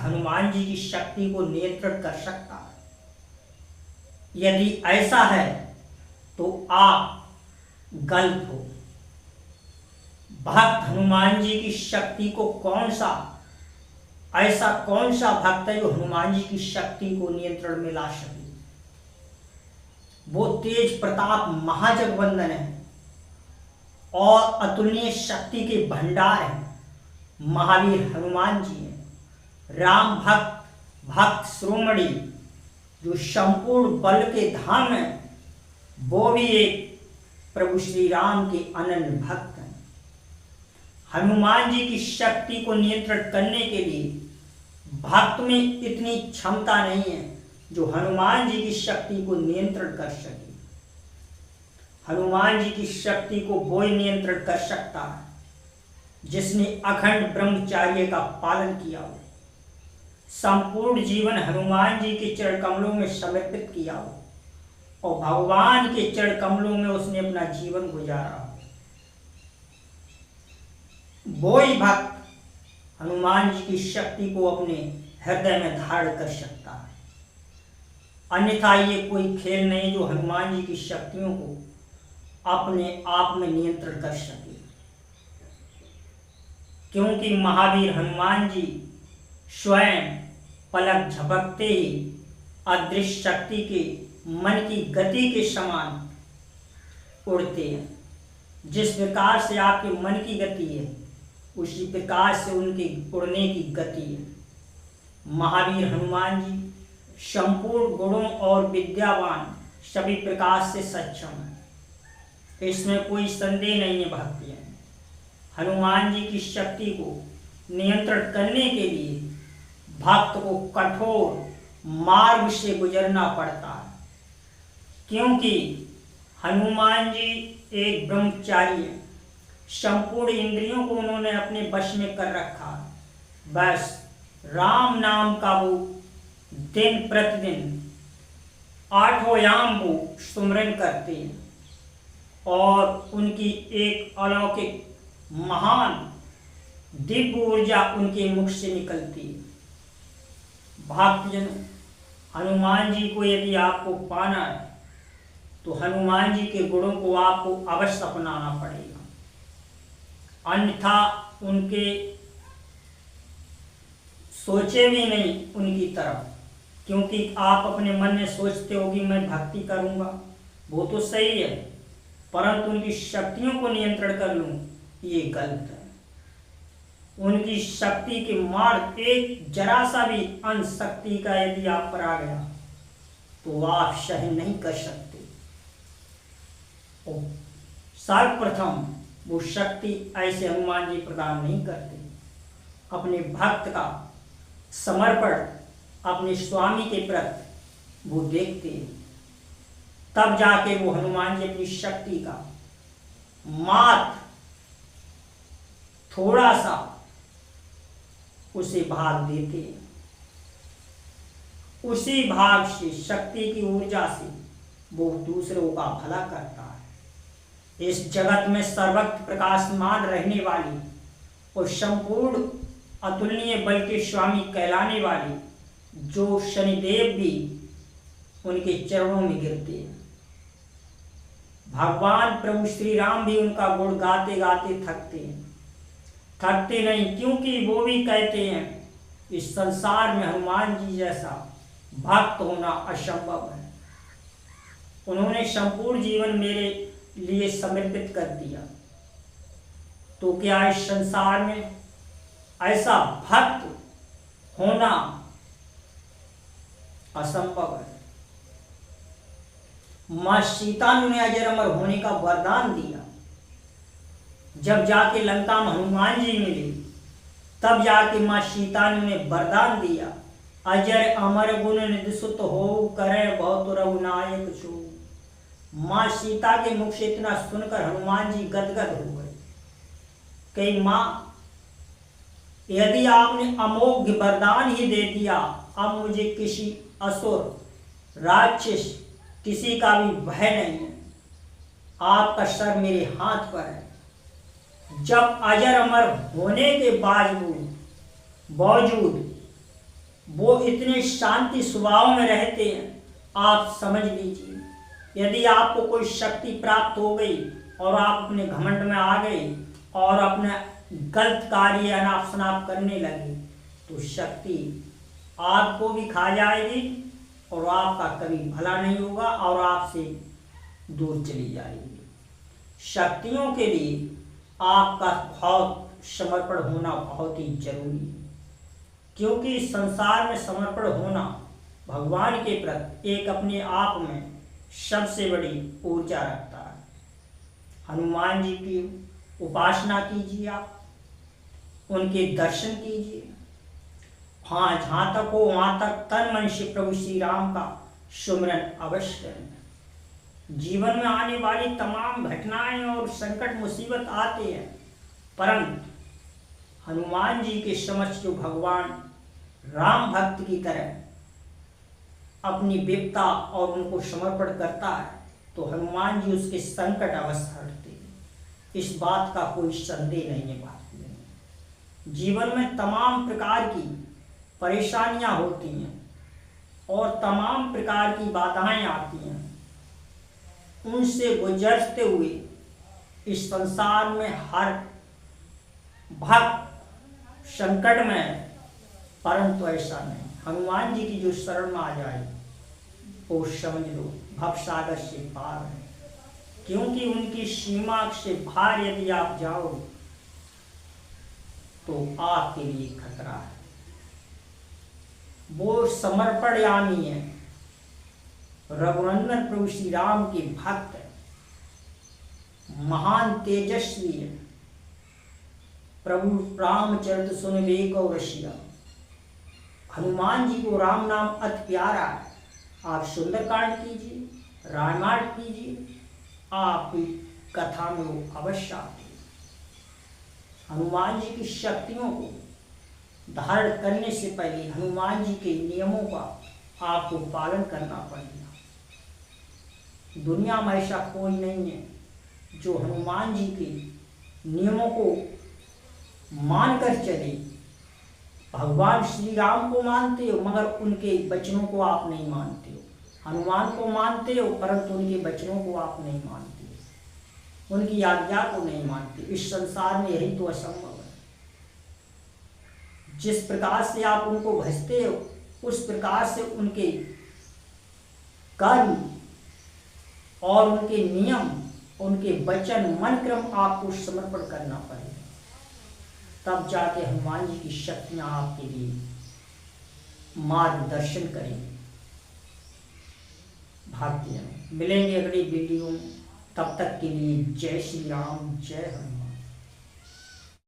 हनुमान जी की शक्ति को नियंत्रित कर सकता है? यदि ऐसा है तो आप गलत हो। भक्त हनुमान जी की शक्ति को ऐसा कौन सा भक्त है जो हनुमान जी की शक्ति को नियंत्रण में ला सके? वो तेज प्रताप महाजगवंदन है और अतुलनीय शक्ति के भंडार हैं। महावीर हनुमान जी हैं। राम भक्त शिरोमणि जो संपूर्ण बल के धाम है, वो भी एक प्रभु श्री राम के अनन्य भक्त हैं। हनुमान जी की शक्ति को नियंत्रित करने के लिए भक्त में इतनी क्षमता नहीं है जो हनुमान जी की शक्ति को नियंत्रण कर सके। हनुमान जी की शक्ति को वो ही नियंत्रण कर सकता है जिसने अखंड ब्रह्मचर्य का पालन किया हो, संपूर्ण जीवन हनुमान जी के चरण कमलों में समर्पित किया हो और भगवान के चरण कमलों में उसने अपना जीवन गुजारा हो। वो ही भक्त हनुमान जी की शक्ति को अपने हृदय में धारण कर सकता है। अन्यथा ये कोई खेल नहीं जो हनुमान जी की शक्तियों को अपने आप में नियंत्रण कर सके, क्योंकि महावीर हनुमान जी स्वयं पलक झपकते ही अदृश्य शक्ति के मन की गति के समान उड़ते हैं। जिस प्रकार से आपके मन की गति है, उसी प्रकार से उनके उड़ने की गति है। महावीर हनुमान जी संपूर्ण गुणों और विद्यावान सभी प्रकार से सक्षम है, इसमें कोई संदेह नहीं है। भक्ति हनुमान जी की शक्ति को नियंत्रित करने के लिए भक्त को कठोर मार्ग से गुजरना पड़ता है, क्योंकि हनुमान जी एक ब्रह्मचारी है। संपूर्ण इंद्रियों को उन्होंने अपने वश में कर रखा है। बस राम नाम का वो दिन प्रतिदिन 8 याम वो सुमरन करते हैं और उनकी एक अलौकिक महान दिव्य ऊर्जा उनके मुख से निकलती है। भक्तजन, हनुमान जी को यदि आपको पाना है तो हनुमान जी के गुणों को आपको अवश्य अपनाना पड़ेगा, अन्यथा उनके सोचे भी नहीं उनकी तरफ, क्योंकि आप अपने मन में सोचते हो कि मैं भक्ति करूंगा, वो तो सही है, परंतु उनकी शक्तियों को नियंत्रण कर लूं, ये गलत है। उनकी शक्ति के मार्ग एक जरा सा भी अंश शक्ति का यदि आप पर आ गया तो आप सहन नहीं कर सकते। सर्वप्रथम वो शक्ति ऐसे हनुमान जी प्रदान नहीं करते। अपने भक्त का समर्पण अपने स्वामी के प्रति वो देखते हैं, तब जाके वो हनुमान जी अपनी शक्ति का मात्र थोड़ा सा उसे भाग देते हैं। उसी भाग से, शक्ति की ऊर्जा से वो दूसरों का भला करता है। इस जगत में सर्वत्र प्रकाशमान रहने वाली और संपूर्ण अतुलनीय बल के स्वामी कहलाने वाले जो शनिदेव भी उनके चरणों में गिरते हैं। भगवान प्रभु श्री राम भी उनका गुण गाते गाते थकते नहीं, क्योंकि वो भी कहते हैं इस संसार में हनुमान जी जैसा भक्त होना असंभव है। उन्होंने संपूर्ण जीवन मेरे लिए समर्पित कर दिया, तो क्या इस संसार में ऐसा भक्त होना असंभव है? मां सीता ने अजर अमर होने का वरदान दिया। जब जाके लंका में हनुमान जी मिले, तब जाके मां सीता ने वरदान दिया, अजर अमर गुण निधि सुत हो, करे बहुत रघुनायक छू। मां सीता के मुख से इतना सुनकर हनुमान जी गदगद हो गए कि मां, यदि आपने अमोघ वरदान ही दे दिया, अब मुझे किसी असुर राक्षस किसी का भी भय नहीं है। आपका सर मेरे हाथ पर है। जब अजर अमर होने के बावजूद इतने शांति स्वभाव में रहते हैं, आप समझ लीजिए यदि आपको कोई शक्ति प्राप्त हो गई और आप अपने घमंड में आ गए और अपने गलत कार्य अनाप शनाप करने लगे तो शक्ति आपको भी खा जाएगी और आपका कभी भला नहीं होगा और आपसे दूर चली जाएगी। शक्तियों के लिए आपका बहुत समर्पण होना बहुत ही जरूरी है, क्योंकि इस संसार में समर्पण होना भगवान के प्रति एक अपने आप में सबसे बड़ी ऊर्जा रखता है। हनुमान जी की उपासना कीजिए, आप उनके दर्शन कीजिए। हाँ, जहाँ तक हो वहाँ तक तन मन से प्रभु श्री राम का सुमिरन अवश्य करें। जीवन में आने वाली तमाम घटनाएं और संकट मुसीबत आते हैं, परंतु हनुमान जी के समक्ष जो भगवान राम भक्त की तरह अपनी विपदा और उनको समर्पण करता है तो हनुमान जी उसके संकट अवश्य हटते हैं। इस बात का कोई संदेह नहीं है। भारत में जीवन में तमाम प्रकार की परेशानियां होती हैं और तमाम प्रकार की बाधाएं आती हैं, उनसे गुजरते हुए इस संसार में हर भक्त संकट में, परंतु ऐसा नहीं। हनुमान जी की जो शरण में आ जाए वो समझ लो भवसागर से पार है, क्योंकि उनकी सीमा से बाहर यदि आप जाओ तो आपके लिए खतरा है। वो समर्पण यामी है, रघुनंदन प्रभु श्री राम के भक्त है, महान तेजस्वी है। प्रभु रामचरित सुन को रसिया। हनुमान जी को राम नाम अति प्यारा है। आप सुंदरकांड कीजिए, रामायण कीजिए, आप कथा में वो अवश्य आते हैं। हनुमान जी की शक्तियों को धारण करने से पहले हनुमान जी के नियमों का आपको पालन करना पड़ेगा। दुनिया में ऐसा कोई नहीं है जो हनुमान जी के नियमों को मानकर चले। भगवान श्री राम को मानते हो मगर उनके वचनों को आप नहीं मानते हो। हनुमान को मानते हो परंतु उनके वचनों को आप नहीं मानते हो, उनकी आज्ञा को नहीं मानते। इस संसार में यही तो असंभव है। जिस प्रकार से आप उनको भजते हो उस प्रकार से उनके कर्म और उनके नियम, उनके वचन, मन क्रम आपको समर्पण करना पड़ेगा, तब जाके हनुमान जी की शक्तियां आपके लिए मार्गदर्शन करेंगे। भारतीय मिलेंगे अगली वीडियो में, तब तक के लिए जय श्री राम, जय हनुमान।